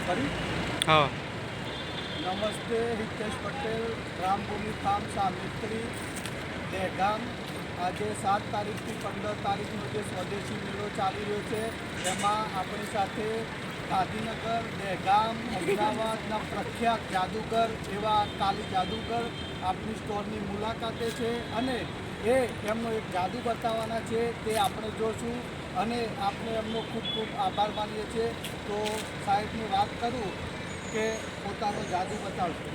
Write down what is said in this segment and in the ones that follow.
કરી हाँ નમસ્તે, હિતેશ પટેલ, રામભૂમિ ફાર્મ સામિત્રી દહેગામ. આજે 7 તારીખથી 15 તારીખનો જે સ્વદેશી મેળો ચાલી રહ્યો છે એમાં આપણી સાથે ગાંધીનગર, દહેગામ, અમદાવાદના પ્રખ્યાત જાદુગર એવા કાલી જાદુગર આપણી સ્ટોરની મુલાકાતે છે અને એ એમનો એક જાદુ બતાવવાના છે તે આપણે જોશું અને આપણે એમનો ખૂબ ખૂબ આભાર માનીએ છીએ. તો સાહેબની વાત કરું કે પોતાનો જાદુ બતાવશે.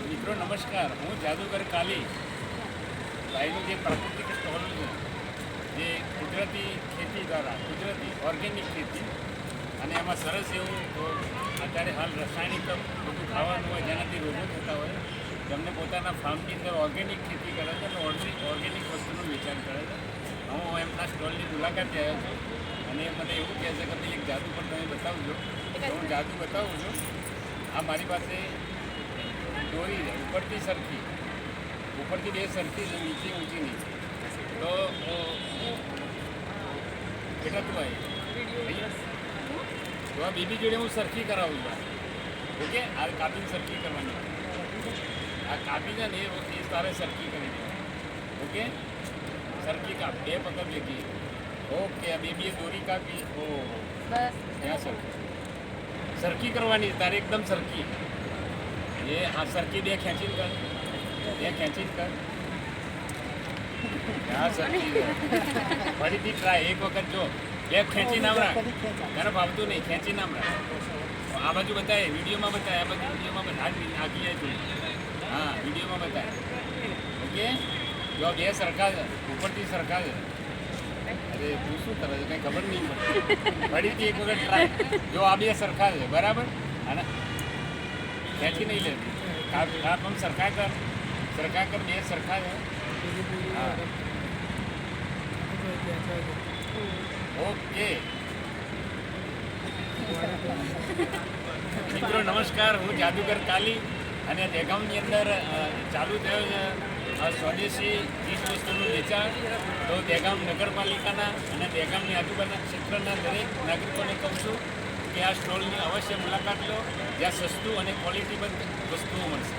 મિત્રો નમસ્કાર, હું જાદુગર કાલી ભાઈનું જે પ્રાકૃતિક સ્ટોલ છે જે કુદરતી ખેતી દ્વારા કુદરતી ઓર્ગેનિક ખેતી અને એમાં સરસ એવું અત્યારે હાલ રાસાયણિક બધું ખાવાનું હોય જેનાથી રોગો થતા હોય તેમને પોતાના ફાર્મની અંદર ઓર્ગેનિક ખેતી કરે છે અને ઓર્ગેનિક વસ્તુનું વેચાણ કરે છે. હું એમના સ્ટોલની મુલાકાતે આવ્યો છું અને મને એવું કહે છે કે ભાઈ એક જાદુ પણ તમે બતાવજો. તો હું જાદુ બતાવું છું. આ મારી પાસે દોરી છે, ઉપરથી સરખી, ઉપરથી બે સરખી છે, નીચે ઊંચી નીચે. તો બેટા તું આવી તો આ બીબી જોડે હું સરખી કરાવું છું. ઓકે, આ કાપીને સરખી કરવાની. આ કાપી છે ને એ તારે સરખી કરી દેવાની. ઓકે, સરખી કાપ, બે પકડ ભેગી. ઓકે, આ બેબીએ દોરી કાપી. ઓ ત્યાં સરખી કરવાની તારે એકદમ સરખી. એ આ સરખી બે ખેંચીને કર, બે ખેંચીને કર. હા સરખી ફરીથી ટ્રાય એક વખત જો બે ખેંચી નામ રાખ. ત્યારે ભાવતું નહીં, ખેંચી નામ રાખ. આ બાજુ બતાવે, વિડીયોમાં બતાવે, આ બાજુ વિડીયોમાં બતાવે. આગી જાય તું. હા વિડીયોમાં બતાવે. ઓકે, જો બે સરખા છે, ઉપરથી સરખા છે. અરે તું શું કરે છે કંઈ ખબર નહીં પડતી. ફરીથી એક વખત ટ્રાય. જો આ બે સરખા છે બરાબર, અને ખેંચી નહીં લેતી. કાપ આમ સરખા કર, સરખા કર, બે સરખા છે. હા ઓકે. મિત્રો નમસ્કાર, હું જાદુગર કાલી અને દહેગામની અંદર ચાલુ થયો છે સ્વદેશી ચીજ વસ્તુનું વેચાણ. તો દહેગામ નગરપાલિકાના અને દહેગામની આજુબાજુના ક્ષેત્રના દરેક નાગરિકોને કહું છું કે આ સ્ટોલની અવશ્ય મુલાકાત લો, જ્યાં સસ્તું અને ક્વોલિટીબદ્ધ વસ્તુઓ મળશે.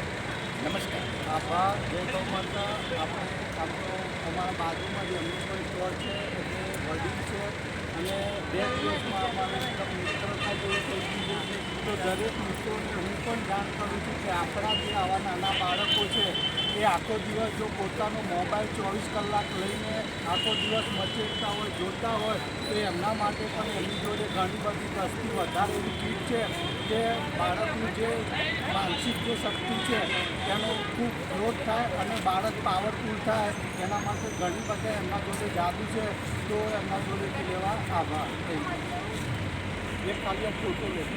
નમસ્કાર. આભાર. જય ગૌ માતા. આપણે આમ તો અમારા બાજુમાં જે એમનું પણ સ્ટોર છે એટલે વડીલ છે અને 2 દિવસમાં અમારે એકદમ મિત્રતા જેવું થઈ ગયું છે. તો દરેક મિત્રોને હું પણ જાણ કરું છું કે આપણા જે આવા નાના બાળકો છે એ આખો દિવસ જો પોતાનો મોબાઈલ 24 કલાક લઈને આખો દિવસ મચેડતા હોય, જોતા હોય તો એમના માટે પણ એમની જોડે ઘણી બધી 10થી વધારે એવી કીટ છે કે બાળકની જે માનસિક જે શક્તિ છે એનો ખૂબ ગ્રોથ થાય અને બાળક પાવરફુલ થાય એના માટે ઘણી બધા એમના જોડે જાદુ છે. તો એમના જોડેથી લેવા આભાર. Thank you. એક ખાલી ફોટો લેજો.